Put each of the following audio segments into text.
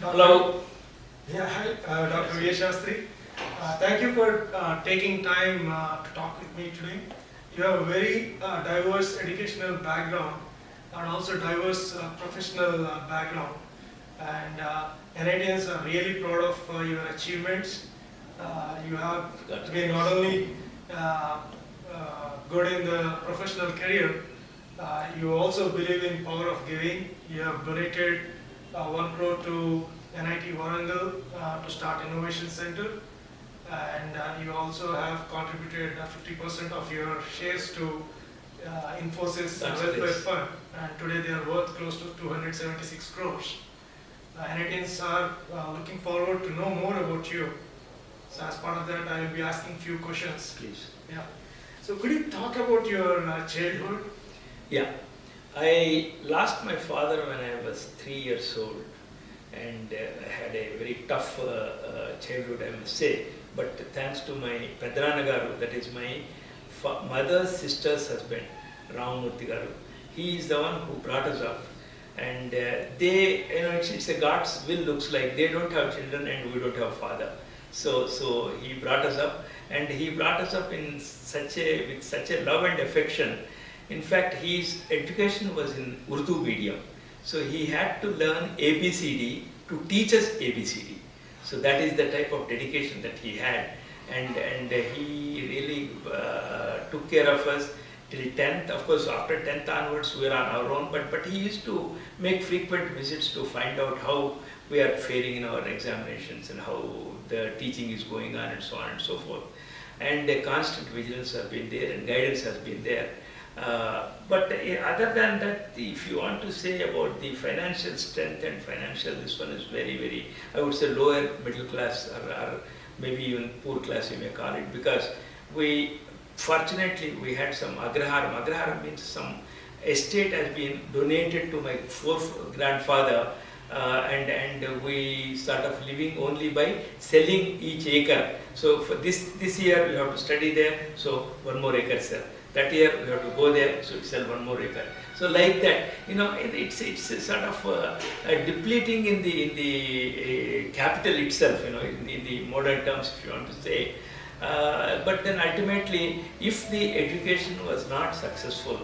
Hello. Yeah, hi, Dr. V. Sastry. Thank you for taking time to talk with me today. You have a very diverse educational background and also diverse professional background. And NITians are really proud of your achievements. You have been not only good in the professional career, you also believe in power of giving. You have donated 1 crore to NIT Warangal to start Innovation Center, and you also have contributed 50% of your shares to Infosys Welfare Fund, and today they are worth close to 276 crores. NITians are looking forward to know more about you. So as part of that, I will be asking few questions. Please. Yeah. So could you talk about your childhood? Yeah. I lost my father when I was 3 years old, and I had a very tough childhood, I must say. But thanks to my Pedrana Garu, that is my mother's sister's husband, Ramamurthy Garu, he is the one who brought us up. And they, it's a God's will, looks like. They don't have children and we don't have father. So he brought us up, and he brought us up in with such a love and affection. In fact, his education was in Urdu medium. So he had to learn ABCD to teach us ABCD. So that is the type of dedication that he had. And he really took care of us till 10th. Of course, after 10th onwards, we were on our own. But he used to make frequent visits to find out how we are faring in our examinations and how the teaching is going on and so on and so forth. And a constant vigilance has been there and guidance has been there. But other than that, if you want to say about the financial strength and financial, this one is very, very, I would say lower middle class or maybe even poor class you may call it, because fortunately we had some agraharam. Agraharam means some estate has been donated to my fourth grandfather, and we start of living only by selling each acre. So for this year you have to study there, so 1 more acre sell. That year we have to go there, so sell 1 more acre. So like that, it's sort of depleting in the capital itself, in the modern terms, if you want to say. But then ultimately, if the education was not successful,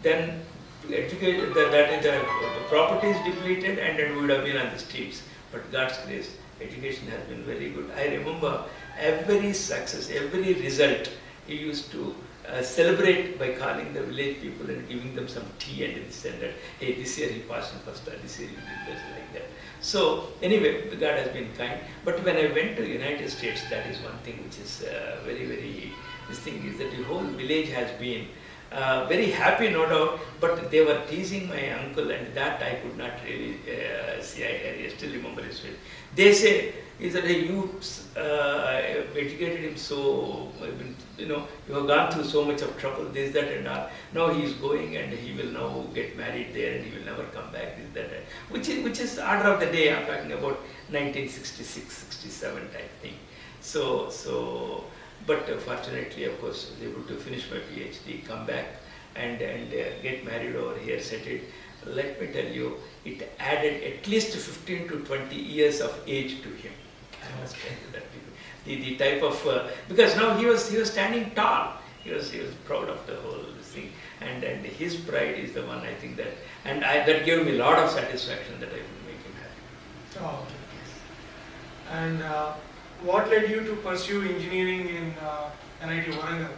then the property is depleted and then we would have been on the streets. But God's grace, education has been very good. I remember every success, every result, he used to celebrate by calling the village people and giving them some tea and this and that. Hey, this year he passed in first class, this year he did this, like that. So anyway, God has been kind. But when I went to United States, that is one thing which is very, very, this thing is that the whole village has been very happy, no doubt, but they were teasing my uncle, and that I could not really see. I still remember his face. They say, is that you educated him so, you have gone through so much of trouble, this, that and all. Now he is going and he will now get married there and he will never come back, this, that, which is the order of the day. I'm talking about 1966, 67 type thing. But fortunately, of course, I was able to finish my PhD, come back and get married over here, settled. Let me tell you, it added at least 15 to 20 years of age to him. I must tell you that. The type of, because now he was standing tall. He was proud of the whole thing. And his pride is the one, I think that, and that gave me a lot of satisfaction that I could make him happy. Oh, okay. And what led you to pursue engineering in NIT Warangal?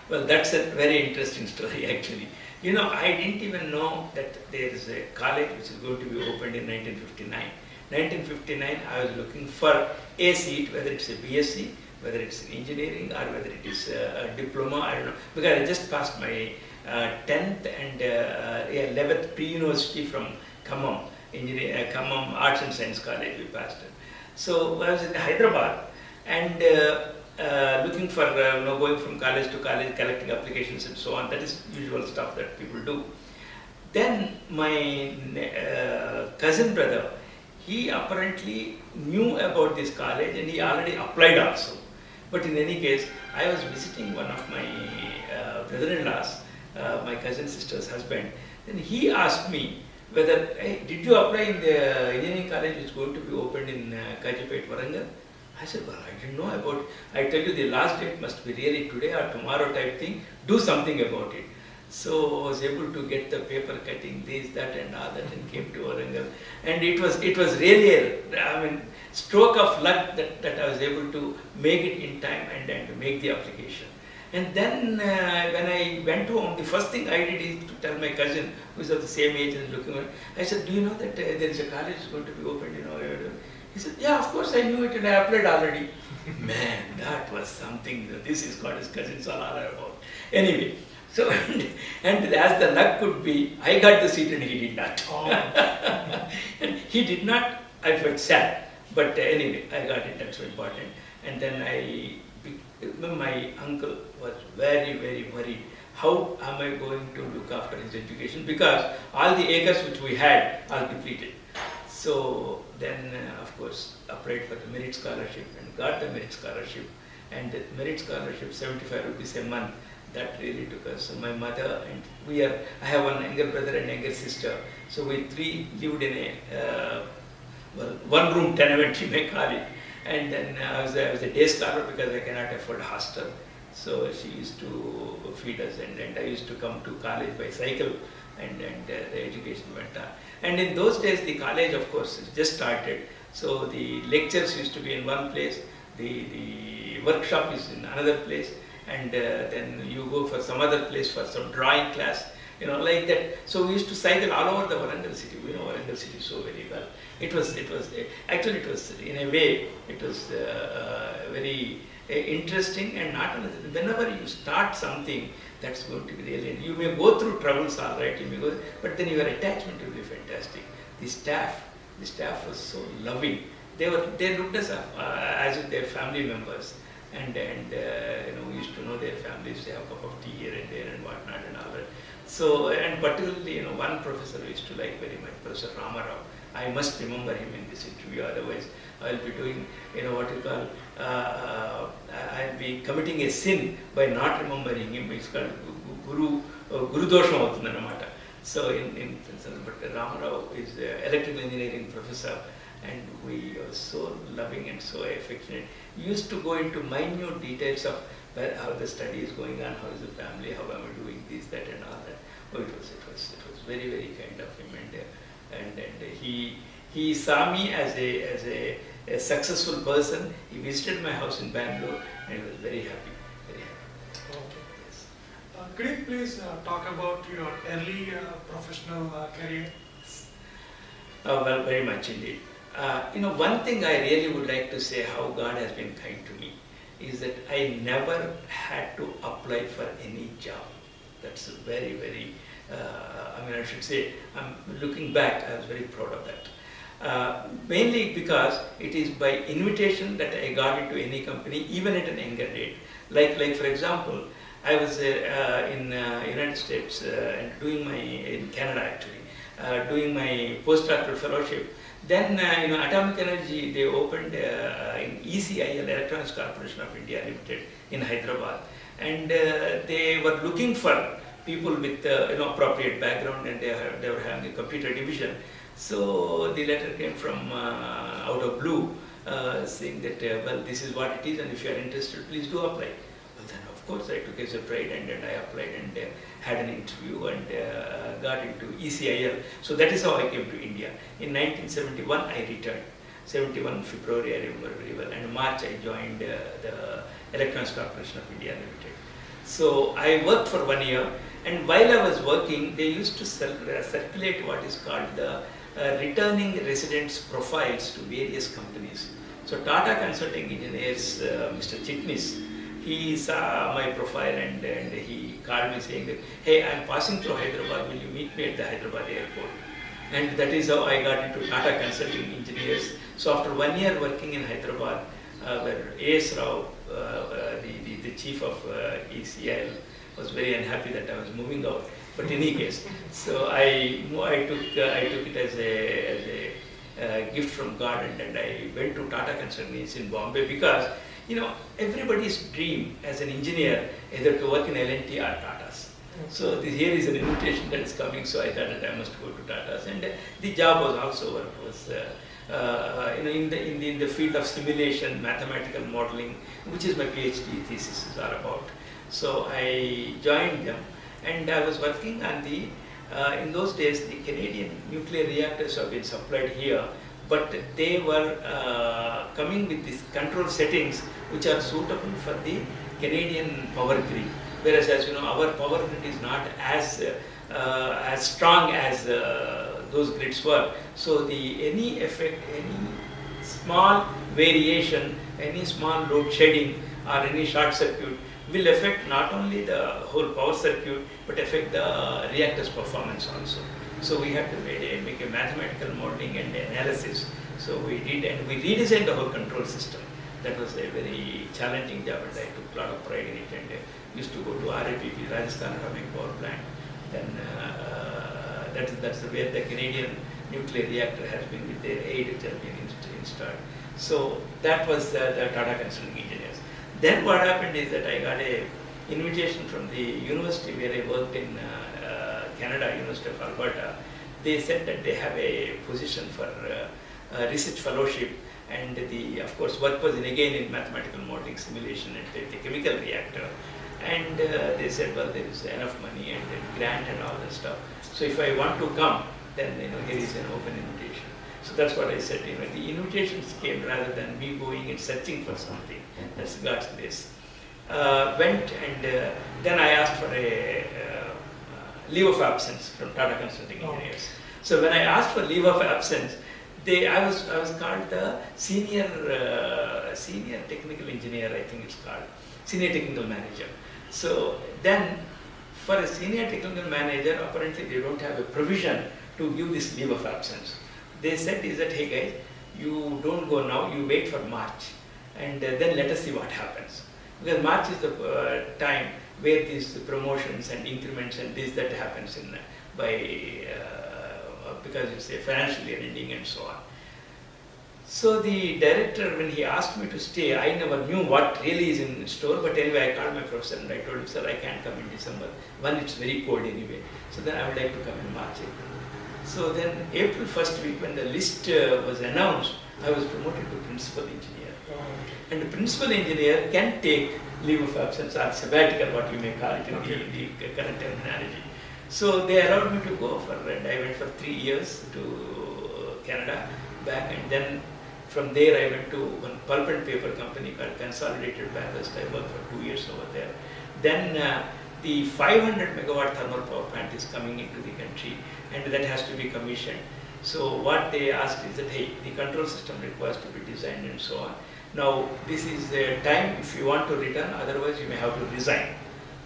Well, that's a very interesting story actually. I didn't even know that there is a college which is going to be opened in 1959. 1959, I was looking for a seat, whether it's a BSc, whether it's in engineering, or whether it is a diploma, I don't know. Because I just passed my 10th and 11th pre-university from Khammam, Khammam Arts and Science College, we passed it. So I was in Hyderabad and looking for, going from college to college, collecting applications and so on. That is usual stuff that people do. Then my cousin brother, he apparently knew about this college and he already applied also. But in any case, I was visiting one of my brother-in-laws, my cousin sister's husband. Then he asked me whether, hey, did you apply in the engineering college which is going to be opened in Kajipet, Warangal? I said, well, I didn't know about it. I tell you, the last date must be really today or tomorrow type thing. Do something about it. So I was able to get the paper cutting, this, that and all that, and came to Warangal. And it was really a, stroke of luck that I was able to make it in time and make the application. And then when I went home, the first thing I did is to tell my cousin, who is of the same age and looking at it, I said, do you know that there is a college going to be opened, He said, yeah, of course I knew it and I applied already. Man, that was something, this is what his cousins are all about. Anyway, so, and as the luck could be, I got the seat and he did not. Oh. And he did not, I felt sad. But anyway, I got it, that's so important. And then my uncle was very, very worried. How am I going to look after his education? Because all the acres which we had are depleted. So then, of course, applied for the merit scholarship and got the merit scholarship. And the merit scholarship, 75 rupees a month, that really took us. So my mother and I have one younger brother and younger sister. So we three lived in a one room tenement, you may call it. And then I was a day scholar because I cannot afford hostel. So she used to feed us, and I used to come to college by cycle, and the education went on. And in those days, the college, of course, just started. So the lectures used to be in one place, the workshop is in another place, and then you go for some other place for some drawing class, like that. So we used to cycle all over the Warangal city. We know Warangal city so very well. It was actually in a way, it was very interesting, and not only that, whenever you start something, that's going to be really, you may go through troubles, all right, you may go, but then your attachment will be fantastic. The staff was so loving. They looked us up as if they're family members, and we used to know their families. They have a cup of tea here and there and whatnot and all that. So, and particularly, one professor we used to like very much, Professor Ramarao. I must remember him in this interview, otherwise I'll be doing, what you call, I'll be committing a sin by not remembering him. It's called Guru Dosham avutundanamata. So but Ramarao is an electrical engineering professor, and we are so loving and so affectionate. We used to go into minute details of how the study is going on, how is the family, how am I doing this, that and all that. Oh, it was very, very kind of him, and he saw me as a successful person. He visited my house in Bangalore, and he was very happy, very happy. Okay. Yes. Could you please talk about your early professional career? Well, very much indeed. One thing I really would like to say how God has been kind to me is that I never had to apply for any job. That's very, very, I should say, looking back, I was very proud of that. Mainly because it is by invitation that I got into any company, even at an younger date. Like for example, I was in United States and in Canada actually, doing my postdoctoral fellowship. Then, Atomic Energy, they opened in ECIL, Electronics Corporation of India Limited in Hyderabad. And they were looking for people with appropriate background, and they were having a computer division. So the letter came from out of blue, saying that, well, this is what it is, and if you are interested, please do apply. Well, then of course I took as a pride, and I applied and had an interview and got into ECIL. So that is how I came to India. In 1971, I returned. 71 February, I remember very well. And in March, I joined the Electronics Corporation of India Limited. So I worked for 1 year, and while I was working, they used to circulate what is called the returning residents profiles to various companies. So Tata Consulting Engineers, Mr. Chitnis, he saw my profile and he called me saying that, hey, I'm passing through Hyderabad, will you meet me at the Hyderabad airport? And that is how I got into Tata Consulting Engineers. So after 1 year working in Hyderabad, where A.S. Rao, the chief of ECIL, was very unhappy that I was moving out. But in any case, so I took it as a gift from God, and I went to Tata Consulting in Bombay because, everybody's dream as an engineer either to work in L&T or Tata's. So here is an invitation that is coming, so I thought that I must go to Tata's, and the job was also in the field of simulation, mathematical modeling, which is my PhD thesis is all about. So I joined them, and I was working on the in those days the Canadian nuclear reactors have been supplied here, but they were coming with these control settings which are suitable for the Canadian power grid. Whereas, as you know, our power grid is not as strong as those grids were. So any effect, any small variation, any small load shedding or any short circuit will affect not only the whole power circuit but affect the reactor's performance also. So we had to make a mathematical modeling and analysis. So we did, and we redesigned the whole control system. That was a very challenging job, and I took a lot of pride in it, and used to go to RAPP, Rajasthan Atomic Power Plant. Then that's where the Canadian nuclear reactor has been with their aid which has been installed. So that was the Tata Consulting Engineers. Then what happened is that I got a invitation from the university where I worked in Canada, University of Alberta. They said that they have a position for research fellowship, and of course work was again in mathematical modeling, simulation, and the chemical reactor. And they said, well, there is enough money and grant and all that stuff. So if I want to come, then here is an open invitation. So that's what I said. The invitations came rather than me going and searching for something. That's God's grace. Went, and then I asked for a leave of absence from Tata Consulting Engineers. So when I asked for leave of absence, I was called the senior technical engineer, I think it's called, senior technical manager. So then for a senior technical manager, apparently they don't have a provision to give this leave of absence. They said is that, hey guys, you don't go now, you wait for March, and then let us see what happens. Because March is the time where these promotions and increments and this that happens because it's a financial year ending and so on. So the director, when he asked me to stay, I never knew what really is in store, but anyway I called my professor and I told him, sir, I can't come in December. One, it's very cold anyway. So then I would like to come in March, April. So then April first week when the list was announced, I was promoted to principal engineer. And the principal engineer can take leave of absence or sabbatical, what you may call it in the current terminology. So they allowed me to go and I went for 3 years to Canada, back, and then from there I went to one pulp and paper company called Consolidated Bathurst. I worked for 2 years over there. Then the 500 megawatt thermal power plant is coming into the country, and that has to be commissioned. So what they asked is that, hey, the control system requires to be designed and so on. Now this is the time if you want to return, otherwise you may have to resign.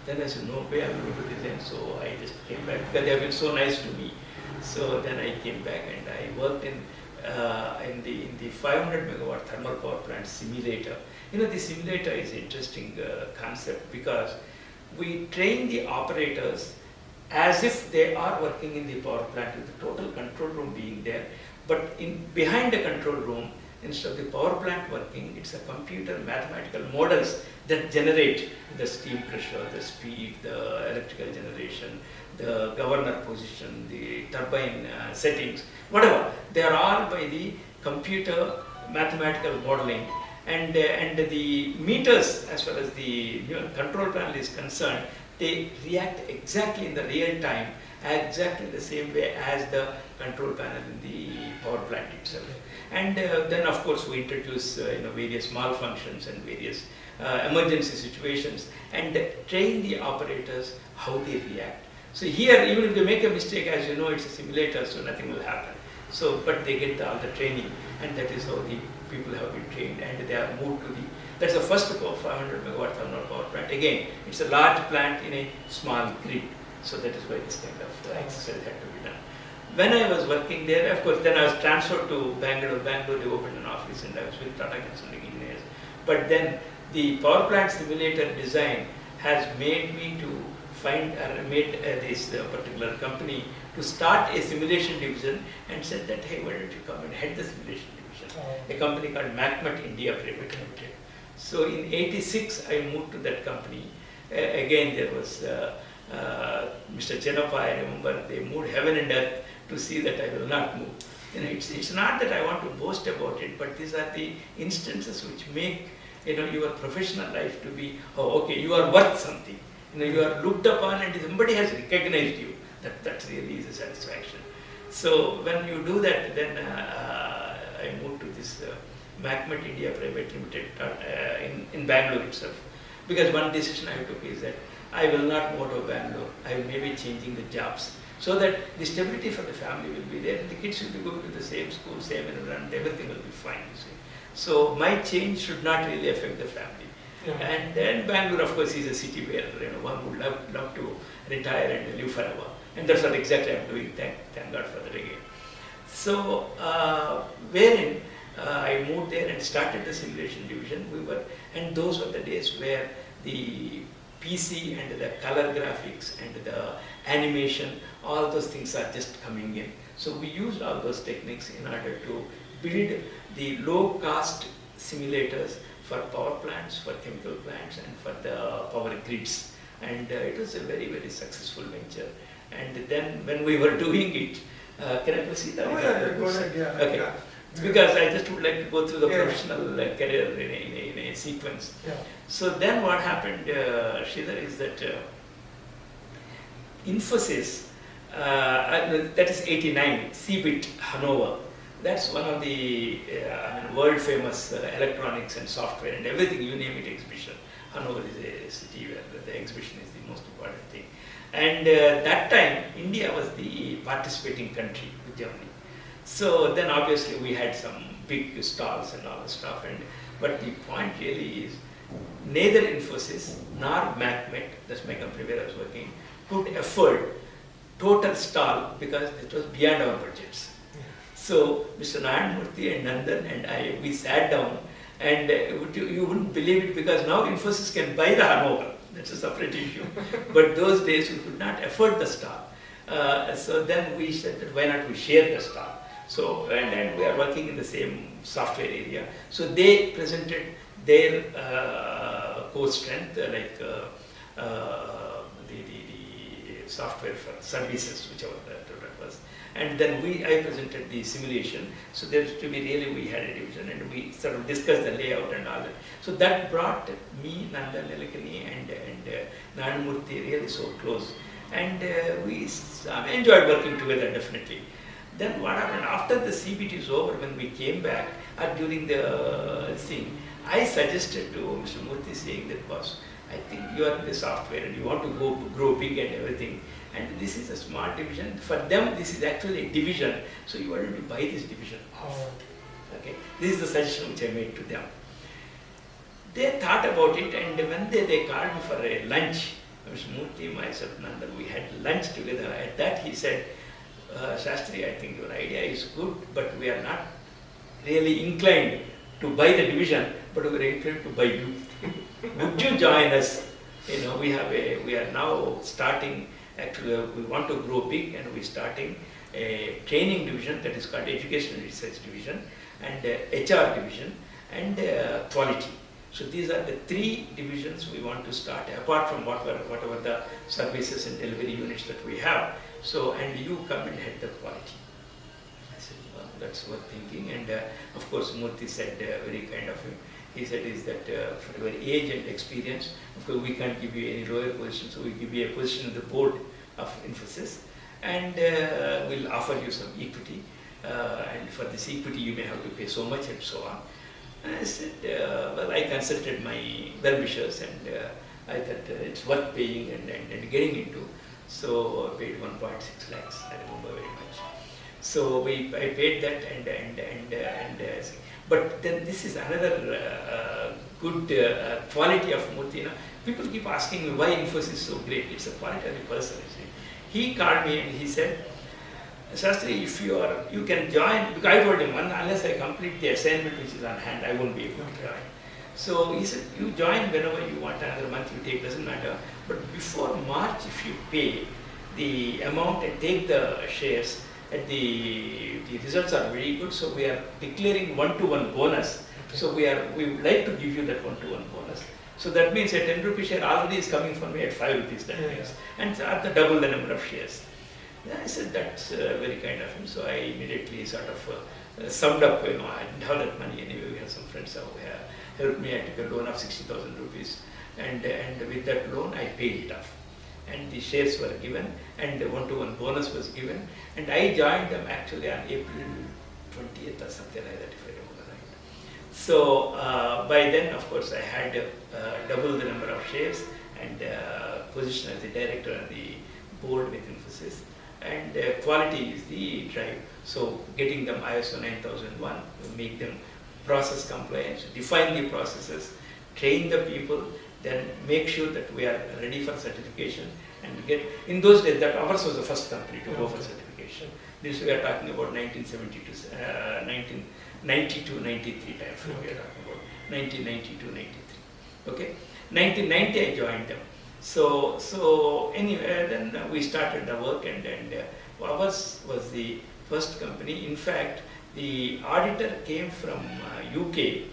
Then I said, no way I'm going to resign. So I just came back because they have been so nice to me. So then I came back and I worked in the 500 megawatt thermal power plant simulator. The simulator is an interesting concept because we train the operators as if they are working in the power plant with the total control room being there. But behind the control room, instead of the power plant working, it's a computer mathematical models that generate the steam pressure, the speed, the electrical generation, the governor position, the turbine settings, whatever. They are all by the computer mathematical modeling, and the meters as far as the control panel is concerned, they react exactly in the real time, exactly the same way as the control panel in the power plant itself. And then of course we introduce various malfunctions and various emergency situations and train the operators how they react. So here, even if they make a mistake, as you know, it's a simulator, so nothing will happen. So, but they get all the training, and that is how the people have been trained, and they have moved to that's the first 500 megawatt thermal power plant. Again, it's a large plant in a small grid, so that is why this kind of exercise had to be done. When I was working there, of course, then I was transferred to Bangalore. Bangalore, they opened an office, and I was with Tata Consulting Engineers. But then the power plant simulator design has made me to made this particular company to start a simulation division, and said that, hey, why don't you come and head the simulation division? A company called MacMet India Private Limited. So in '86, I moved to that company. Again, there was Mr. Chenappa, I remember, they moved heaven and earth to see that I will not move. It's not that I want to boast about it, but these are the instances which make your professional life to be, oh, okay, you are worth something. You are looked upon and somebody has recognized you. That really is a satisfaction. So when you do that, then I moved to this MacMet India Private Limited in Bangalore itself. Because one decision I took is that I will not move to Bangalore. I will maybe changing the jobs, so that the stability for the family will be there, and the kids will be going to the same school, same environment, everything will be fine. You see. So my change should not really affect the family. Yeah. And then Bangalore, of course, is a city where one would love to retire and live forever, and that's what exactly I'm doing. Thank God for that again. So wherein I moved there and started the simulation division. And those were the days where the PC and the color graphics and the animation, all those things are just coming in. So we used all those techniques in order to build the low-cost simulators for power plants, for chemical plants, and for the power grids. And it was a very, very successful venture. And then when we were doing it, can I proceed? Oh, yeah, go ahead, yeah. Okay. Yeah. Because I just would like to go through the professional career in a sequence. Yeah. So then what happened, Sridhar, is that Infosys, that is 89, CBIT Hanover, that's one of the world famous electronics and software and everything, you name it, exhibition. Hanover is a city where the exhibition is the most important thing. And that time, India was the participating country with Germany. So then obviously we had some big stalls and all the stuff. But the point really is, neither Infosys nor MacMet, that's my company where I was working, could afford total stall because it was beyond our budgets. So Mr. Narayanamurthy and Nandan and I, we sat down, and you wouldn't believe it, because now Infosys can buy the Hanover. That's a separate issue. But those days we could not afford the stall. So then we said that why not we share the stall. So, and we are working in the same software area. So they presented their core strength, like the software for services, whichever that was. And then I presented the simulation. So there to be really, we had a division and we sort of discussed the layout and all that. So that brought me, Nandan Nilekani and Narayanamurthy really so close. And we enjoyed working together, definitely. Then what happened after the CBT is over, when we came back, during the thing, I suggested to Mr. Murthy, saying that, boss, I think you are in the software and you want to grow big and everything. And this is a smart division. For them, this is actually a division. So you want to buy this division off. Okay, this is the suggestion which I made to them. They thought about it, and when they called me for a lunch, Mr. Murthy, myself, Nandan, we had lunch together. At that he said, Sastry, I think your idea is good, but we are not really inclined to buy the division, but we are inclined to buy you. Would you join us? We are now starting, actually we want to grow big, and we're starting a training division that is called Education Research Division, and HR division, and quality. So these are the three divisions we want to start, apart from whatever the services and delivery units that we have. So, and you come and head the quality. I said, well, that's worth thinking. And of course, Murthy said, very kind of him, he said is that for your age and experience, of course we can't give you any lower position, so we give you a position in the board of Infosys, and we'll offer you some equity, and for this equity you may have to pay so much and so on. And I said, well, I consulted my well-wishers, and I thought it's worth paying and getting into. So I paid 1.6 lakhs, I remember very much. So I paid that, but then this is another good quality of Murthy. People keep asking me why Infosys is so great. It's a quality of the person. He called me and he said, Sastry, if you can join, because I told him, unless I complete the assignment which is on hand, I won't be able to join. So he said, you join whenever you want, another month you take, doesn't matter. But before March, if you pay the amount and take the shares, the results are very good. So we are declaring 1-to-1 bonus. Okay. So we would like to give you that 1-to-1 bonus. So that means a 10 rupee share already is coming for me at 5 rupees, that means. And at the double the number of shares. Then I said, that's very kind of him. So I immediately sort of summed up, I didn't have that money anyway. We had some friends who helped me. I took a loan of 60,000 rupees. And with that loan, I paid it off. And the shares were given, and the one-to-one bonus was given. And I joined them actually on April 20th or something like that, if I remember right. So by then, of course, I had double the number of shares and position as the director on the board with Infosys. And quality is the drive. So getting them ISO 9001, make them process compliant, define the processes, train the people, then make sure that we are ready for certification and get, in those days that ours was the first company to go for certification. This we are talking about 1972, 1992, 93 time frame we are talking about, 1992, 93. Okay, 1990 I joined them. So anyway, then we started the work, and ours was the first company. In fact, the auditor came from UK,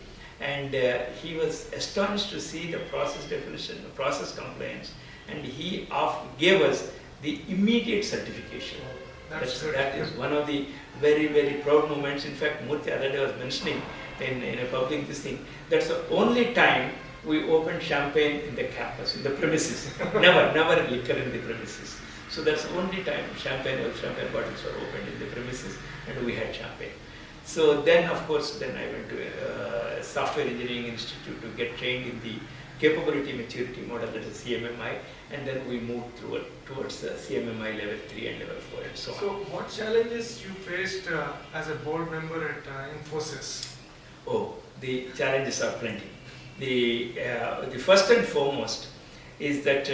and he was astonished to see the process definition, the process compliance, and he gave us the immediate certification. That is one of the very, very proud moments. In fact, Murthy the other day was mentioning in a public this thing, that's the only time we opened champagne in the campus, in the premises. never liquor in the premises. So that's the only time champagne bottles were opened in the premises, and we had champagne. So then, of course, then I went to a software engineering institute to get trained in the capability maturity model, that is CMMI, and then we moved towards the CMMI level 3 and level 4 and so on. So what challenges you faced as a board member at Infosys? Oh, the challenges are plenty. The first and foremost is that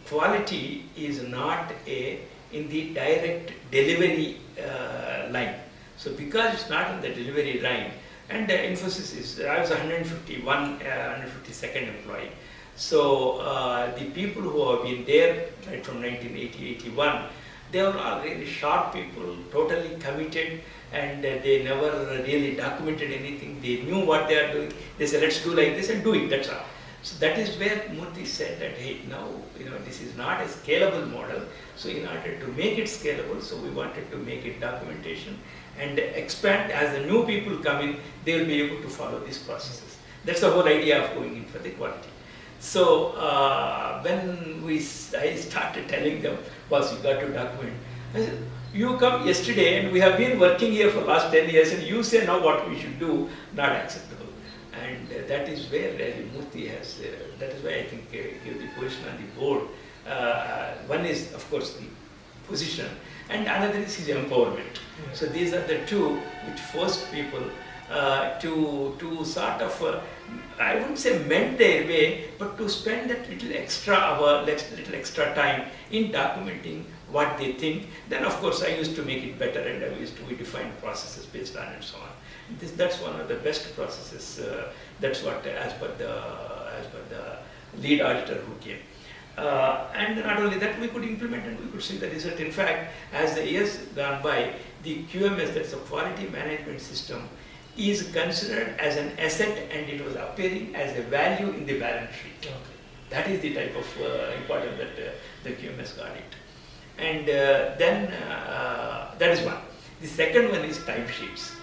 quality is not in the direct delivery line. So because it's not in the delivery line, and Infosys is, I was 152nd employee. So the people who have been there right from 1980-81, they were all really sharp people, totally committed, and they never really documented anything. They knew what they are doing. They said, let's do like this and do it, that's all. So that is where Murthy said that, hey, now, this is not a scalable model. So in order to make it scalable, so we wanted to make it documentation and expand. As the new people come in, they will be able to follow these processes. That's the whole idea of going in for the quality. So when I started telling them, boss, you got to document. I said, you come yesterday and we have been working here for the last 10 years and you say now what we should do, not acceptable. And that is where really Murthy has, that is why I think give the position on the board. One is, of course, the position, and another is his empowerment. So these are the two which forced people to sort of, I wouldn't say mend their way, but to spend that little extra hour, little extra time in documenting what they think. Then of course I used to make it better, and we define processes based on and so on. That's one of the best processes. That's what, as per the lead auditor who came. And not only that, we could implement and we could see the result. In fact, as the years gone by, the QMS, that's a quality management system, is considered as an asset, and it was appearing as a value in the balance sheet. Okay. That is the type of importance that the QMS got it. And then that is one. The second one is timesheets.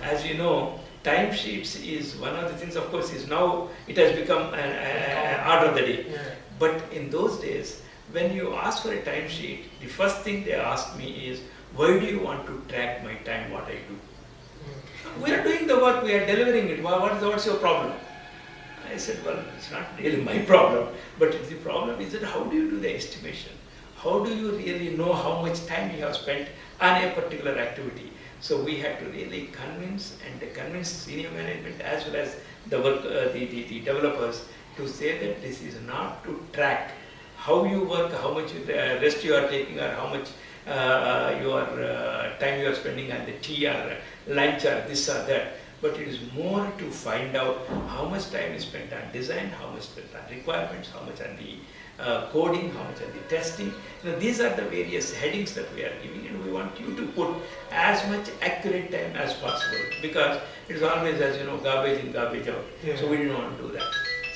As you know, timesheets is one of the things, of course, is now it has become an order of the day. Yeah. But in those days, when you ask for a timesheet, the first thing they ask me is, why do you want to track my time, what I do? We are doing the work, we are delivering it. What's your problem? I said, well, it's not really my problem, but the problem is that how do you do the estimation? How do you really know how much time you have spent on a particular activity? So we had to really convince senior management as well as the developers to say that this is not to track how you work, how much rest you are taking, or how much time you are spending on the tea or lunch or this or that, but it is more to find out how much time is spent on design, how much spent on requirements, how much on the coding, how much on the testing. These are the various headings that we are giving, and we want you to put as much accurate time as possible, because it is always, as you know, garbage in, garbage out. Yeah. So we didn't want to do that.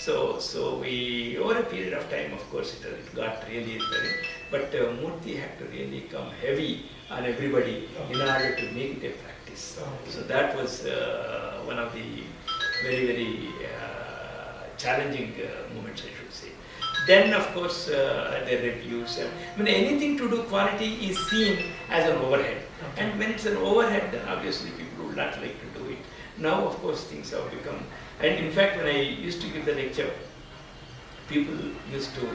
So we, over a period of time, of course, it got really very, but Murthy had to really come heavy on everybody in order to make it a practice. So that was one of the very challenging moments, I should say. Then, of course, the reviews. I mean, anything to do quality is seen as an overhead. And when it's an overhead, then obviously people would not like to do it. Now, of course, things have become, and in fact, when I used to give the lecture, people used to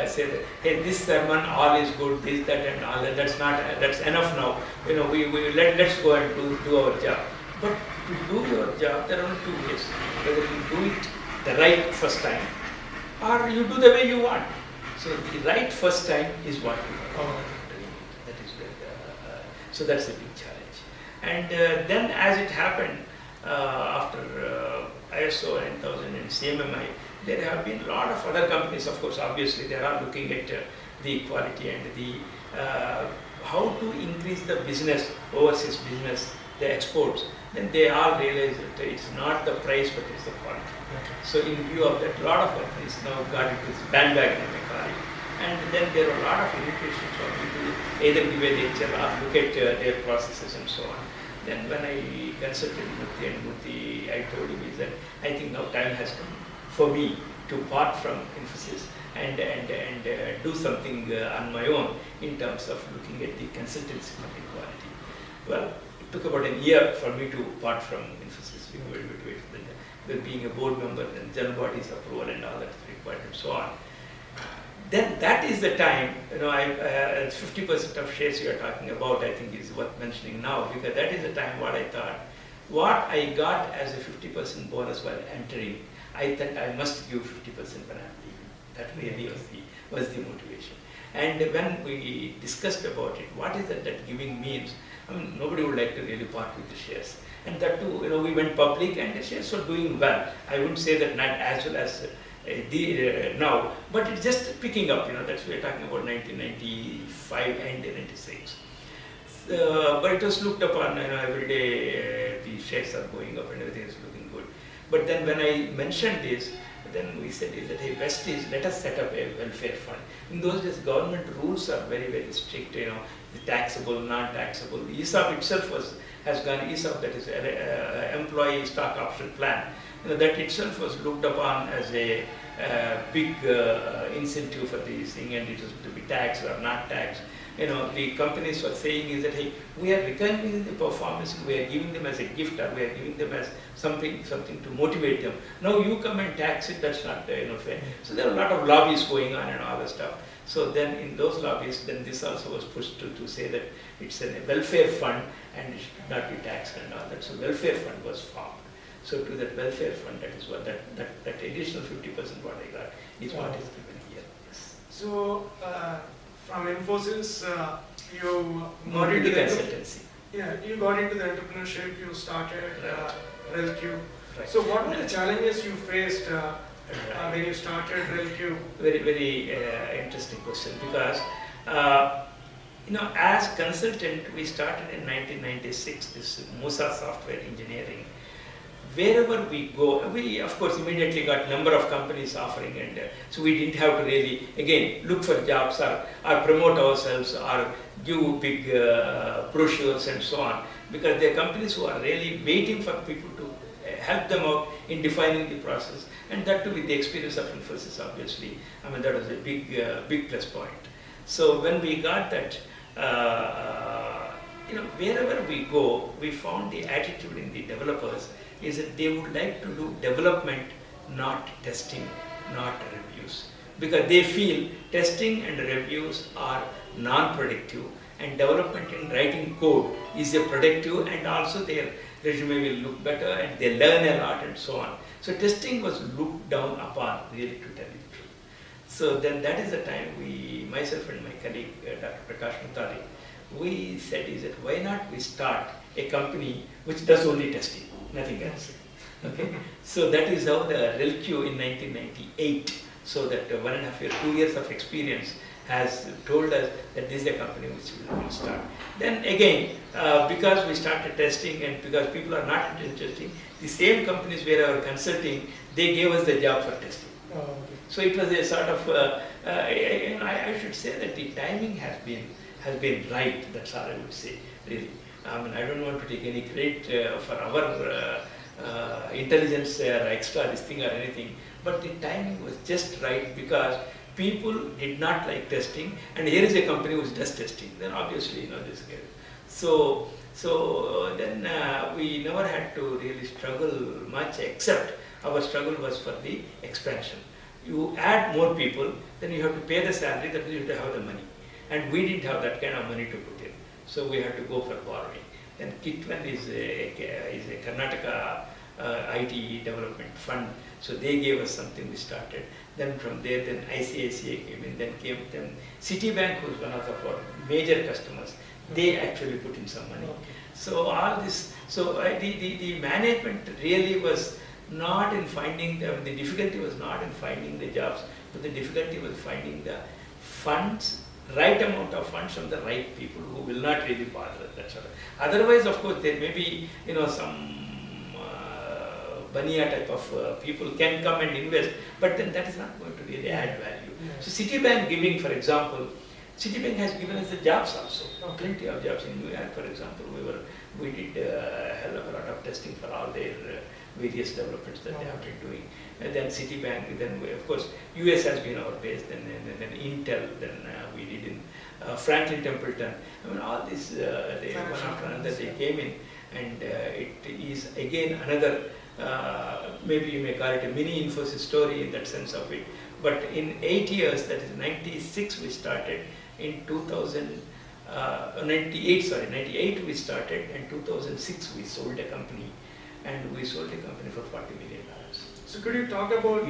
say that, hey, this sermon, all is good, this, that, and all that, that's enough now. You know, let's go and do our job. But to do your job, there are only two ways. Whether you do it the right first time, or you do the way you want. So the right first time is what you want. That is where so that's a big challenge. And then as it happened, after ISO 9000 and CMMI, there have been a lot of other companies, of course, obviously they are looking at the quality and the how to increase the business, overseas business, the exports. Then they all realize that it's not the price but it's the quality. So in view of that, a lot of companies now got into this bandwagon, I may call it. And then there are a lot of invitations for people to either give a lecture or look at their processes and so on. Then when I consulted Murthy, I told him is that I think now time has come for me to part from Infosys and do something on my own in terms of looking at the consultancy for the quality. Well, it took about a year for me to part from Infosys. We were able to wait for being a board member, then general body's approval and all that required and so on. Then that is the time, you know, 50% of shares you are talking about, I think is worth mentioning now, because that is the time what I thought, what I got as a 50% bonus while entering, I thought I must give 50% when I'm leaving. That really was the motivation. And when we discussed about it, what is it that giving means? I mean, nobody would like to really part with the shares. And that too, you know, we went public and the shares were doing well. I wouldn't say that not as well as now, but it's just picking up, you know, that's we're talking about 1995 and 96. But it was looked upon, you know, every day the shares are going up and everything is looking good. But then when I mentioned this, then we said is that, hey, best is let us set up a welfare fund. In those days, government rules are very strict, you know, the taxable, non-taxable. The ESOP itself has gone, ESOP, that is employee stock option plan. You know, that itself was looked upon as a big incentive for this thing, and it was to be taxed or not taxed. You know, the companies were saying is that, hey, we are recognizing the performance, we are giving them as a gift, or we are giving them as something to motivate them. Now you come and tax it, that's not you know, fair. So there are a lot of lobbies going on and all that stuff. So then in those lobbies, then this also was pushed to say that it's a welfare fund and it should not be taxed and all that. So welfare fund was formed. So to that welfare fund, that is what that additional 50% what I got is what is given here. Yes. So from Infosys, you got into the consultancy. Yeah, you got into the entrepreneurship. You started RelQ. Right. So what were the challenges you faced when you started RelQ? Very interesting question, because you know, as consultant, we started in 1996 this Musa software engineering. Wherever we go, we of course immediately got number of companies offering, and so we didn't have to really again look for jobs or promote ourselves or give big brochures and so on, because there are companies who are really waiting for people to help them out in defining the process, and that too with the experience of Infosys, obviously. I mean, that was a big plus point. So when we got that, you know, wherever we go, we found the attitude in the developers is that they would like to do development, not testing, not reviews. Because they feel testing and reviews are non-productive, and development and writing code is a productive, and also their resume will look better and they learn a lot and so on. So testing was looked down upon, really, to tell you the truth. So then that is the time myself and my colleague, Dr. Prakash Mutali, we said is that why not we start a company which does only testing, nothing else. Okay, so that is how the RelQ in 1998. So that 1.5 years, 2 years of experience, has told us that this is a company which will start. Then again, because we started testing and because people are not interested in testing, the same companies where I was consulting, they gave us the job for testing. Oh, okay. So it was a sort of, I should say that the timing has been right. That's all I would say, really. I mean, I don't want to take any credit for our intelligence or extra this thing or anything, but the timing was just right because people did not like testing, and here is a company which does testing. Then obviously, this guy. So then we never had to really struggle much, except our struggle was for the expansion. You add more people, then you have to pay the salary, that means you have to have the money. And we didn't have that kind of money to put in. So we had to go for borrowing. And KIT1 is a Karnataka IT development fund. So they gave us something, we started. Then from there, then ICICI came in, then Citibank was one of our major customers. They actually put in some money. So all this, so the management really was not in finding, the difficulty was not in finding the jobs, but the difficulty was finding the funds, right amount of funds from the right people who will not really bother. That's all. Otherwise, of course, there may be, some Bania type of people can come and invest, but then that is not going to really add value. So Citibank giving, for example, Citibank has given us the jobs also, plenty of jobs. In New York, for example, we did a hell of a lot of testing for all their various developments that they have been doing. And then Citibank, then we, of course, US has been our base, then Intel, then we did in Franklin Templeton. I mean, all this, they, one after another, they came in, and it is again another, maybe you may call it a mini Infosys story in that sense of it. But in 8 years, that is 96 we started, in 98 we started, and 2006 we sold a company, and we sold a company for $40 million. So could you talk about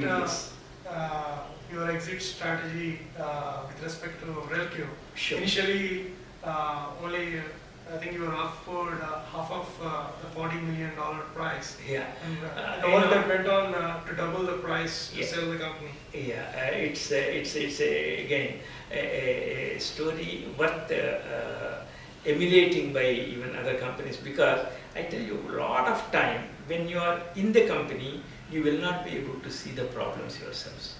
your exit strategy with respect to RelQ? Sure. Initially, only I think you were offered half of the $40 million price. Yeah. And all that went on to double the price to sell the company. Yeah, it's again a story worth emulating by even other companies, because I tell you, a lot of time when you are in the company, you will not be able to see the problems yourselves.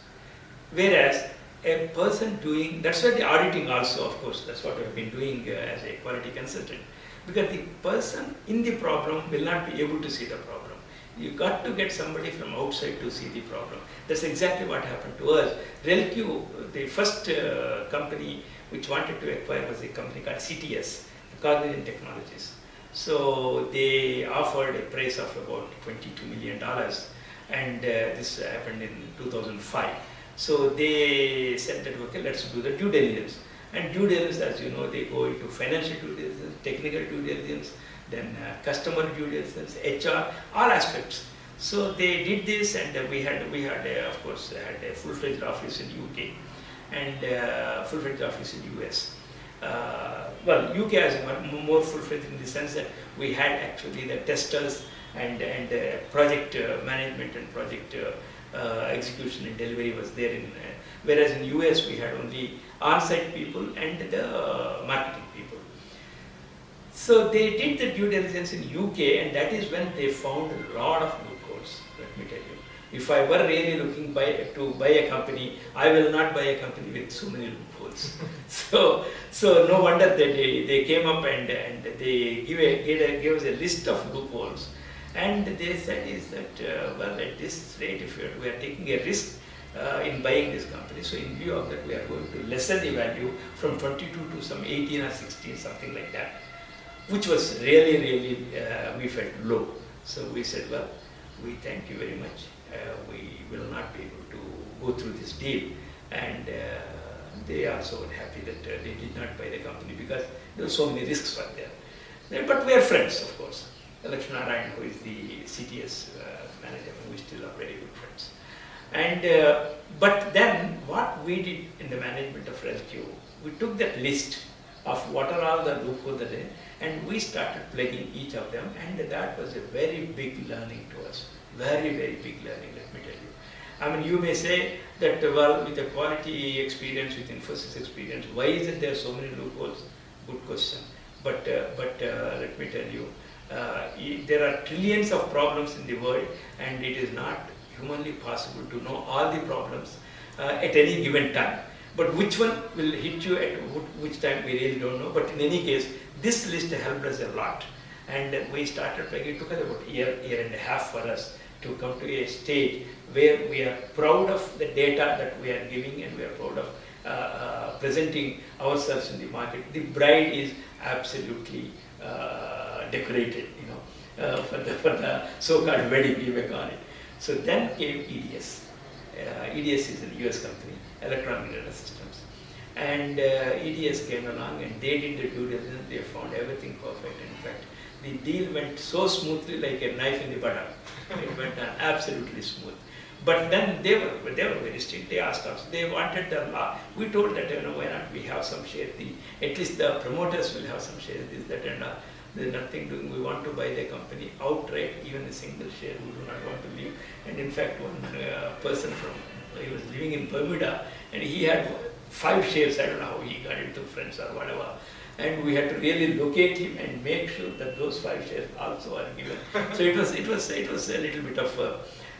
Whereas a person doing, that's why the auditing also, of course, that's what we've been doing as a quality consultant, because the person in the problem will not be able to see the problem. You got to get somebody from outside to see the problem. That's exactly what happened to us. RelQ, the first company which wanted to acquire was a company called CTS, Cognizant Technologies. So they offered a price of about $22 million, and this happened in 2005. So they said that, okay, let's do the due diligence. And due diligence, as you know, they go into financial due diligence, technical due diligence, then customer due diligence, HR, all aspects. So they did this, and we had of course, had a full-fledged office in UK and full-fledged office in US. Well, UK has more full-fledged in the sense that we had actually the testers and project management and project execution and delivery was there in, whereas in US we had only on-site people and the marketing people. So they did the due diligence in UK, and that is when they found a lot of loopholes, let me tell you. If I were really looking to buy a company, I will not buy a company with so many loopholes. so no wonder that they came up and they gave us a list of loopholes. And they said is that, well, at this rate, if we are taking a risk in buying this company, so in view of that, we are going to lessen the value from 22 to some 18 or 16, something like that, which was really, we felt low. So we said, well, we thank you very much. We will not be able to go through this deal. And they also were happy that they did not buy the company, because there were so many risks were there. But we are friends, of course. Lakshmi Narayan, who is the CTS manager, we still are very good friends. And but then what we did in the management of RelQ, we took that list of what are all the loopholes that are, and we started plugging each of them, and that was a very big learning to us. Very big learning, let me tell you. I mean, you may say that, well, with the quality experience, with Infosys experience, why is it there are so many loopholes? Good question. But let me tell you, there are trillions of problems in the world, and it is not humanly possible to know all the problems at any given time. But which one will hit you at which time, we really don't know. But in any case, this list helped us a lot. And we started playing. It took us about a year and a half for us to come to a stage where we are proud of the data that we are giving, and we are proud of presenting ourselves in the market. The bride is absolutely decorated, you know, for the so-called wedding, we may call it. So then came EDS. EDS is a US company, Electronic Data Systems. And EDS came along and they did the due diligence, they found everything perfect. In fact, the deal went so smoothly like a knife in the butter. It went on absolutely smooth. But then they were very strict. They asked us, they wanted the law. We told that, you know, why not we have some share? At least the promoters will have some share, this, that, and there's nothing doing. We want to buy the company outright, even a single share. We do not want to leave. And in fact, one person he was living in Bermuda, and he had 5 shares. I don't know how he got it, to friends or whatever. And we had to really locate him and make sure that those 5 shares also are given. So it was a little bit of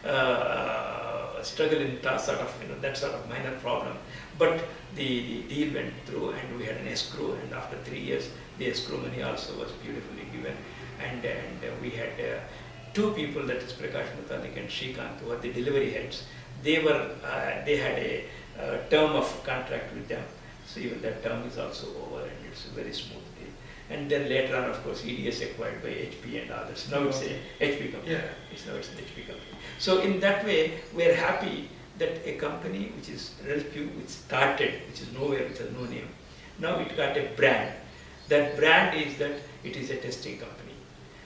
a struggle in sort of, you know, that sort of minor problem. But the deal went through, and we had an escrow, and after 3 years, the escrow money also was beautifully given. And we had 2 people, that is Prakash Mutalik and Shrikant, who were the delivery heads. They had a term of contract with them. So even that term is also over, and it's a very smooth deal. And then later on, of course, EDS acquired by HP and others. Now it's a HP company. Yeah. Now it's an HP company. So in that way, we're happy that a company which is relative, which started, which is nowhere, which has no name, now it got a brand. That brand is that it is a testing company.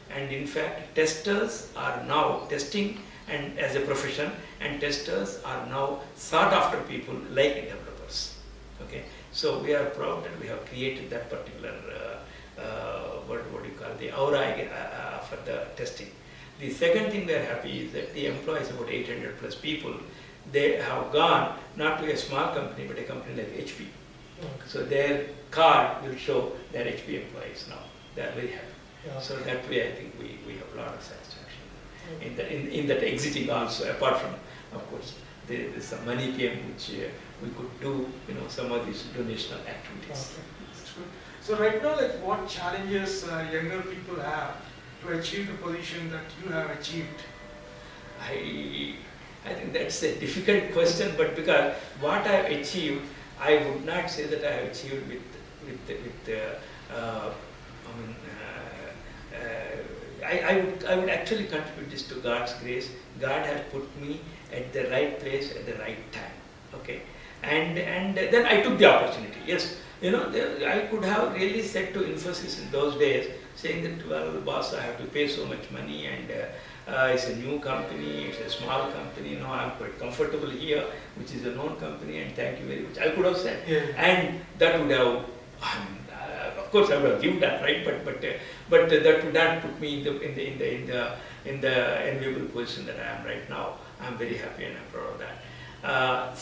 And in fact, testers are now testing, and as a profession, and testers are now sought after people like developers. Okay, so we are proud that we have created that particular what do you call, the aura for the testing. The second thing we are happy is that the employees, about 800 plus people, they have gone not to a small company but a company like HP. Okay. So their card will show their HP employees now. They are very happy. Yeah. So that way I think we have a lot of satisfaction in that exiting also, apart from, of course, there's some money came which we could do, you know, some of these donational activities. Okay. That's good. So right now, like, what challenges younger people have to achieve the position that you have achieved? I think that's a difficult question, but because what I have achieved, I would not say that I have achieved I would actually contribute this to God's grace. God has put me at the right place at the right time. Okay, and then I took the opportunity. Yes, you know, I could have really said to Infosys in those days, saying that, well, boss, I have to pay so much money, and it's a new company, it's a small company, you know, I'm quite comfortable here, which is a known company, and thank you very much. I could have said, yeah. And that would have, of course, I would have given that, right? But that would not put me in the enviable position that I am right now. I'm very happy and I'm proud of that. I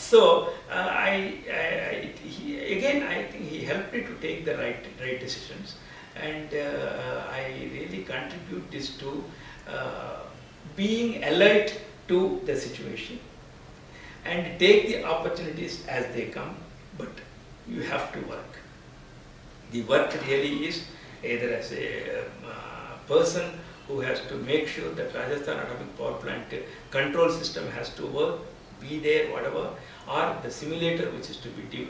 think he helped me to take the right decisions, and I really contribute this to being alert to the situation and take the opportunities as they come, but you have to work. The work really is either as a person who has to make sure that Rajasthan Atomic Power Plant control system has to work, be there, whatever, or the simulator which is to be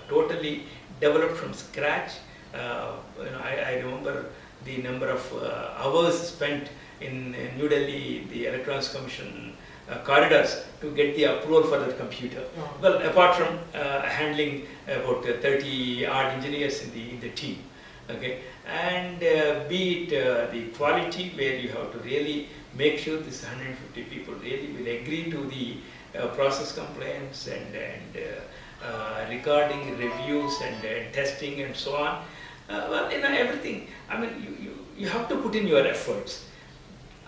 totally developed from scratch. I remember the number of hours spent in New Delhi, the Electronics Commission corridors to get the approval for that computer. Oh. Well, apart from handling about 30 odd engineers in the team. Okay, and be it the quality, where you have to really make sure this 150 people really will agree to the process compliance and recording, reviews and testing and so on. Well, you know, everything. I mean, you have to put in your efforts.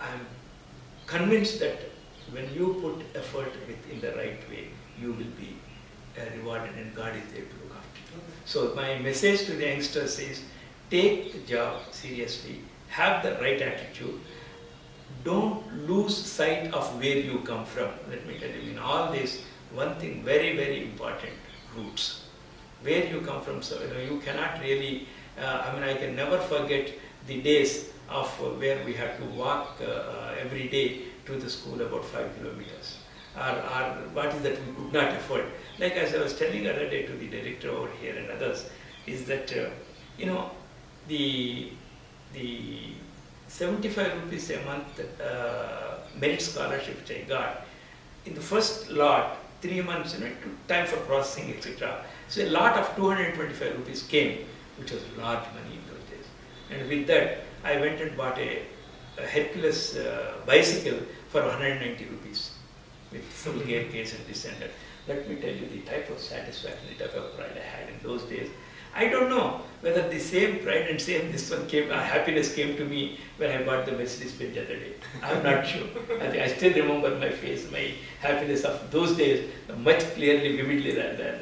I'm convinced that when you put effort in the right way, you will be rewarded, and God is there to look after you. So my message to the youngsters is, take the job seriously, have the right attitude, don't lose sight of where you come from. Let me tell you, in all this, one thing very, very important, roots. Where you come from, so you cannot really, I can never forget the days of where we had to walk every day to the school about 5 kilometers. Or what is that we could not afford. Like as I was telling the other day to the director over here and others, is that, the 75 rupees a month merit scholarship which I got, in the first lot, 3 months, it took time for processing, etc. So a lot of 225 rupees came, which was large money in those days. And with that, I went and bought a Hercules bicycle for 190 rupees with full gear case and this and that. Let me tell you the type of satisfaction, the type of pride I had in those days. I don't know whether the same pride and same this one came, happiness came to me when I bought the Mercedes Benz the other day. I'm not sure. I still remember my face, my happiness of those days much clearly, vividly than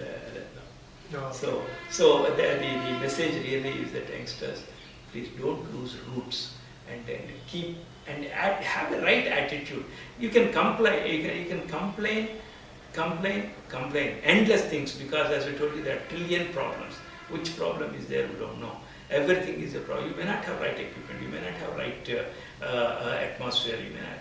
now. So the message really is that youngsters, please don't lose roots and keep and have the right attitude. You can complain, you can complain endless things, because as I told you, there are trillion problems. Which problem is there, we don't know. Everything is a problem. You may not have right equipment, you may not have right atmosphere, you may not.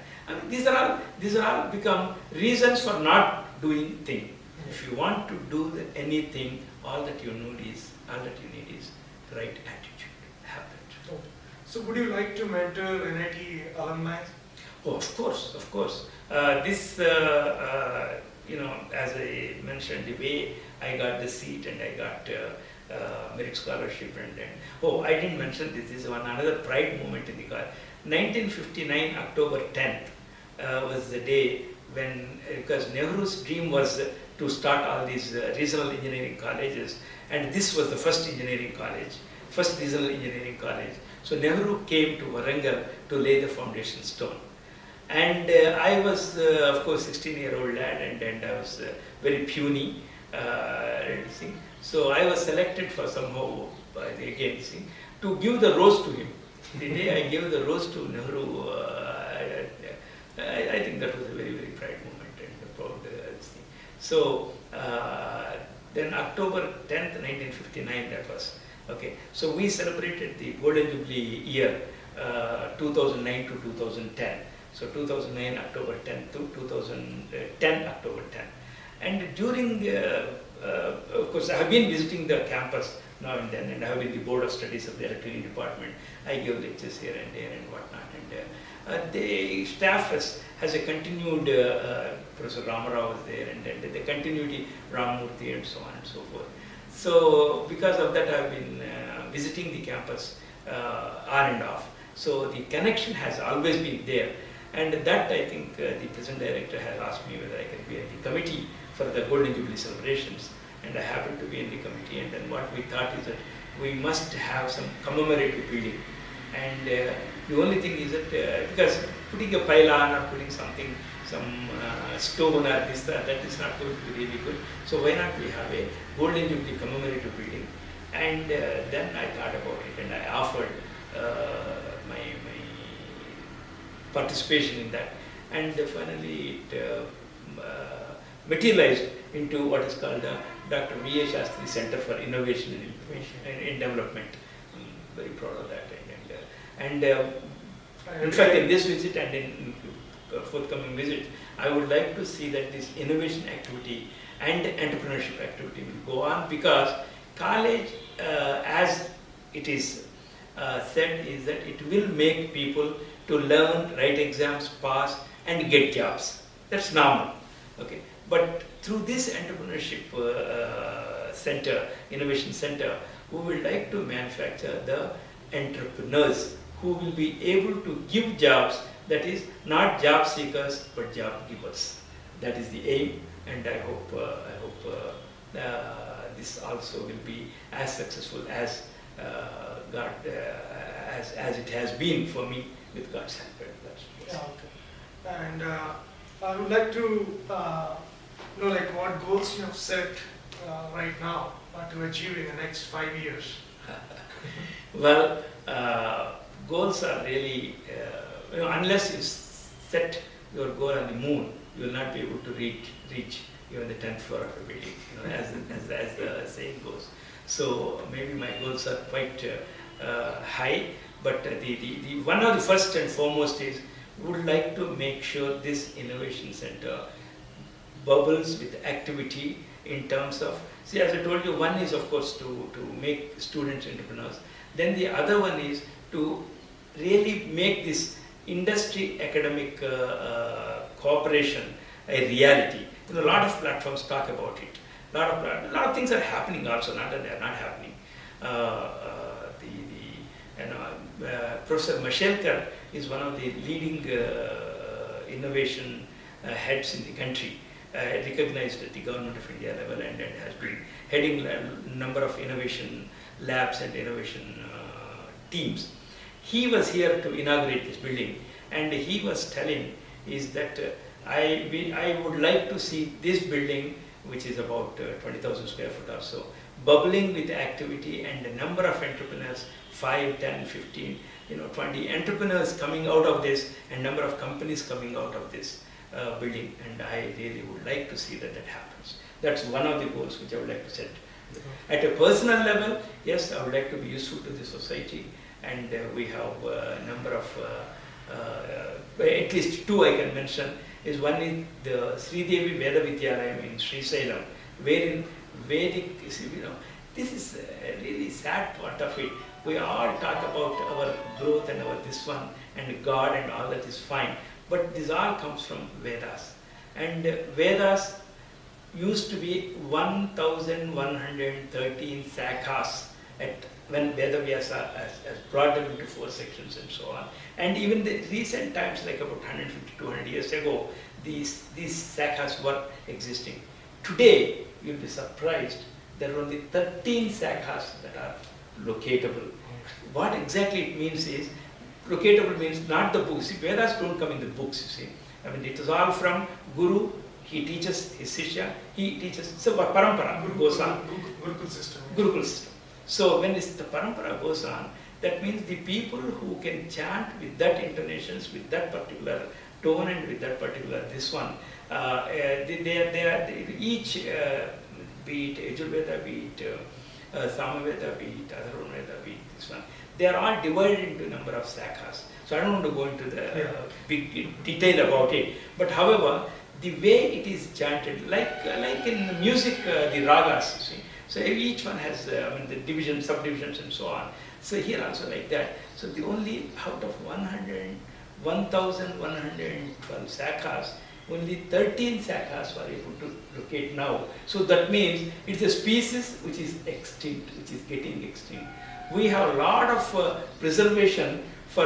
These are all become reasons for not doing things. If you want to do anything, all that you need is right attitude. Have that. So would you like to mentor NIT alumni? Oh, of course. This, as I mentioned, the way I got the seat and I got merit scholarship, and I didn't mention this is another pride moment in the college. 1959 October 10th was the day when, because Nehru's dream was to start all these regional engineering colleges, and this was the first engineering college, first regional engineering college. So Nehru came to Warangal to lay the foundation stone. And I was, of course, 16-year-old lad, and I was very puny. So I was selected for somehow, again, to give the rose to him. The day I gave the rose to Nehru, I think that was a very, very proud moment and a proud thing. So then October 10th, 1959, that was. Okay, so we celebrated the Golden Jubilee year, 2009 to 2010. So 2009 October 10th to 2010 October 10th. And during, of course, I have been visiting the campus now and then, and I have been the board of studies of the electrical department. I give lectures here and there and whatnot. And the staff has a continued, Professor Ramarao was there, and the continuity, Ramamurthy and so on and so forth. So because of that, I have been visiting the campus on and off. So the connection has always been there. And that, I think, the present director has asked me whether I can be at the committee for the Golden Jubilee celebrations. And I happened to be in the committee. And then what we thought is that we must have some commemorative building. And the only thing is that, because putting a pylon or putting something, some stone or this, that is not going to be really good. So why not we have a Golden Jubilee commemorative building? And then I thought about it, and I offered my participation in that. And finally it materialized into what is called the Dr. V.A. Sastry Center for Innovation and Information in Development. I'm very proud of that. And in fact, in this visit and in forthcoming visit, I would like to see that this innovation activity and entrepreneurship activity will go on, because college, as it is said, is that it will make people to learn, write exams, pass, and get jobs. That's normal. Okay, but through this entrepreneurship center, innovation center, we would like to manufacture the entrepreneurs who will be able to give jobs, that is not job seekers but job givers. That is the aim, and I hope this also will be as successful as as it has been for me with God's help. Yeah, okay. And I would like to know like what goals you have set right now to achieve in the next 5 years. Well, goals are really, unless you set your goal on the moon, you will not be able to reach even the 10th floor of a building, as the saying goes. So maybe my goals are quite high, but the one of the first and foremost is would like to make sure this innovation center bubbles with activity in terms of, see, as I told you, one is of course to make students entrepreneurs. Then the other one is to really make this industry academic cooperation a reality. A lot of platforms talk about it. A lot of things are happening also, not that they are not happening. Professor Mashelkar is one of the leading innovation heads in the country, recognized at the Government of India level, and has been heading a number of innovation labs and innovation teams. He was here to inaugurate this building, and he was telling is that I would like to see this building, which is about 20,000 square foot or so, bubbling with activity and a number of entrepreneurs, 5, 10, 15, 20 entrepreneurs coming out of this, and number of companies coming out of this building, and I really would like to see that happens. That's one of the goals which I would like to set. At a personal level, yes, I would like to be useful to the society, and we have a number of, at least two I can mention. Is one is the Sridevi Veda Vidyalayam in Srisailam, wherein Vedic, this is a really sad part of it. We all talk about our growth and our this one and God and all that is fine, but this all comes from Vedas. And Vedas used to be 1,113 sakhas when Vedavyasa has brought them into 4 sections and so on. And even the recent times, like about 150, 200 years ago, these sakhas were existing. Today, you'll be surprised, there are only 13 sakhas that are locatable. What exactly it means is, locatable means not the books. See, Vedas don't come in the books, you see. I mean, it is all from Guru. He teaches his Sishya, he teaches, so parampara goes on. Gurukul system. Gurukul system. So when the parampara goes on, that means the people who can chant with that intonations, with that particular tone and with that particular this one, they are each, be it Yajurveda, be it Samaveda, be it Atharvaveda, be it this one, they are all divided into a number of sakhas. So I don't want to go into the big detail about it, but however, the way it is chanted, like in music, the ragas, you see. So each one has, the division, subdivisions and so on. So here also like that. So the only out of 1,112 sakhas, only 13 sakhas were able to locate now. So that means it's a species which is extinct, which is getting extinct. We have a lot of preservation for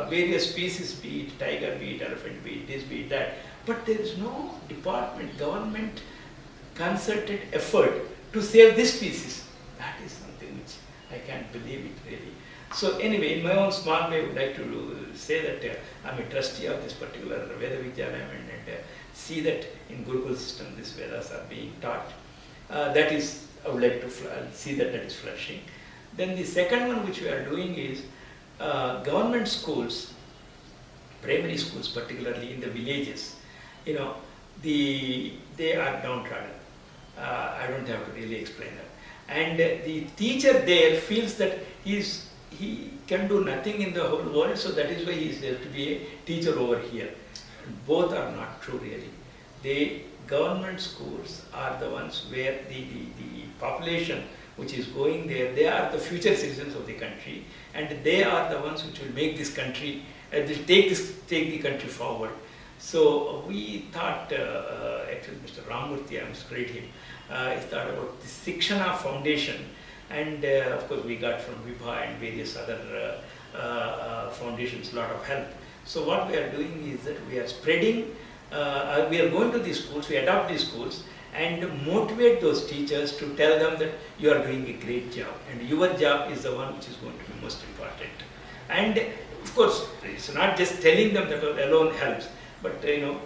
various species, be it tiger, be it elephant, be it this, be it that. But there is no department, government concerted effort to save this species. That is something which I can't believe it really. So anyway, in my own small way, I would like to say that I'm a trustee of this particular Veda Vidyalayam and see that in Gurukul system these Vedas are being taught. That is, I would like to see that is flourishing. Then the second one which we are doing is government schools, primary schools particularly in the villages, they are downtrodden. I don't have to really explain that. And the teacher there feels that he can do nothing in the whole world, so that is why he is there to be a teacher over here. And both are not true really. The government schools are the ones where the population which is going there, they are the future citizens of the country, and they are the ones which will make this country, will take the country forward. So we thought, actually Mr. Ramurthy, I must credit him, he thought about the Sikshana Foundation, and of course we got from Vibha and various other foundations a lot of help. So what we are doing is that we are spreading, we are going to these schools, we adopt these schools and motivate those teachers to tell them that you are doing a great job and your job is the one which is going to be most important. And of course, it's not just telling them that alone helps. but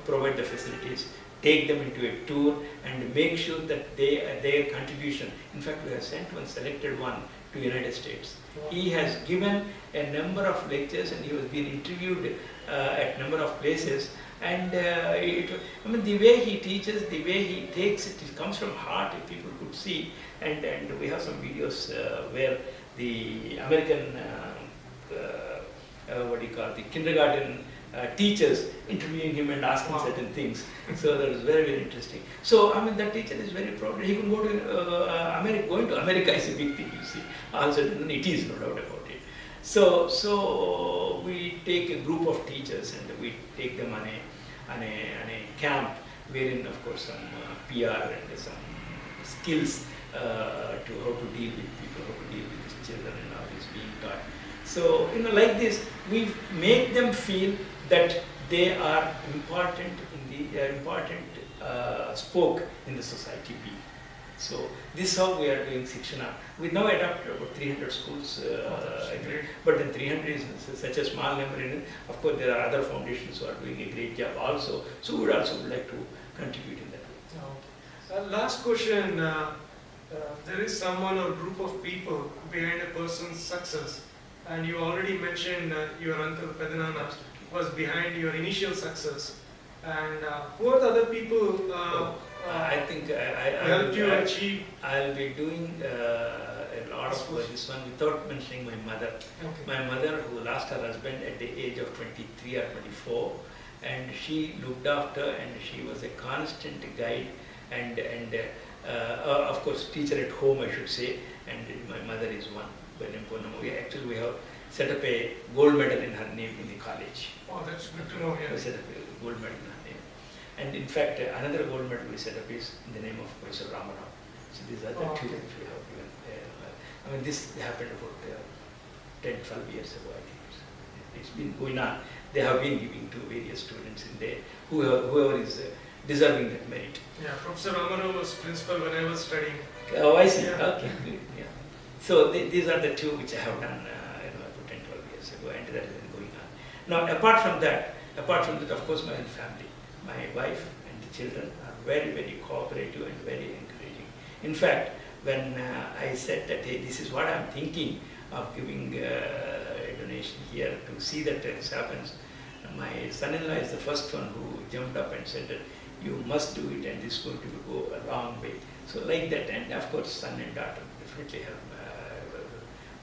provide the facilities, take them into a tour, and make sure that their contribution. In fact, we have sent one selected one to United States. He has given a number of lectures, and he was being interviewed at number of places. And the way he teaches, the way he takes it, it comes from heart. If people could see, and we have some videos where the American the kindergarten teachers interviewing him and asking certain things. So that was very, very interesting. So that teacher is very proud. He can go to America. Going to America is a big thing, you see. Also, it is, no doubt about it. So we take a group of teachers and we take them on a camp wherein, of course, some PR and some skills to how to deal with people, how to deal with these children, and all is being taught. So like this, we make them feel that they are important spoke in the society being. So this is how we are doing Shikshana. We now adopted about 300 schools, but then 300 is such a small number. Of course, there are other foundations who are doing a great job also. So we would also like to contribute in that way. Last question. There is someone or group of people behind a person's success, and you already mentioned your uncle Pedanana was behind your initial success. And who are the other people I think helped you achieve? I'll be doing a lot of this one without mentioning my mother. Okay. My mother, who lost her husband at the age of 23 or 24, and she looked after, and she was a constant guide, and of course teacher at home, I should say. And my mother is one. Actually, we have set up a gold medal in her name in the college. Oh, that's good to know. Yeah. We set up a gold medal in her name. And in fact, another gold medal we set up is in the name of Professor Ramarao. So these are the two that we have given. This happened about 10, 12 years ago, I think. It's been going on. They have been giving to various students in there, whoever is deserving that merit. Yeah, Professor Ramarao was principal when I was studying. Oh, I see. Yeah. Okay, good. Yeah. So these are the two which I have done about 10, 12 years ago, and that has been going on. Now, apart from that, of course, my own family, my wife and the children are very, very cooperative and very encouraging. In fact, when I said that, hey, this is what I'm thinking of giving a donation here to see that this happens, my son-in-law is the first one who jumped up and said that you must do it, and this is going to go a long way. So like that, and of course, son and daughter definitely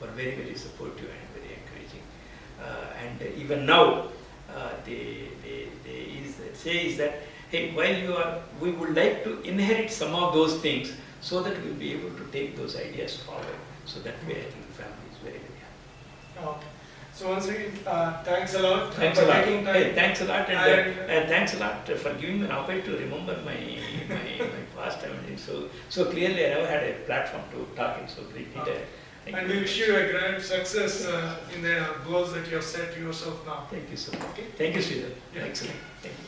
were very, very supportive and very encouraging. And even now, they say is that, hey, while we would like to inherit some of those things so that we'll be able to take those ideas forward. So that way, I think the family is very, very happy. Okay. So once again, thanks a lot for taking time. Hey, thanks a lot, and thanks a lot for giving me an opportunity to remember my past. So clearly, I never had a platform to talk in so great detail. And we wish you a grand success in the goals that you have set yourself now. Thank you so much. Okay. Thank you, Sridhar. Yeah. Excellent. Thank you.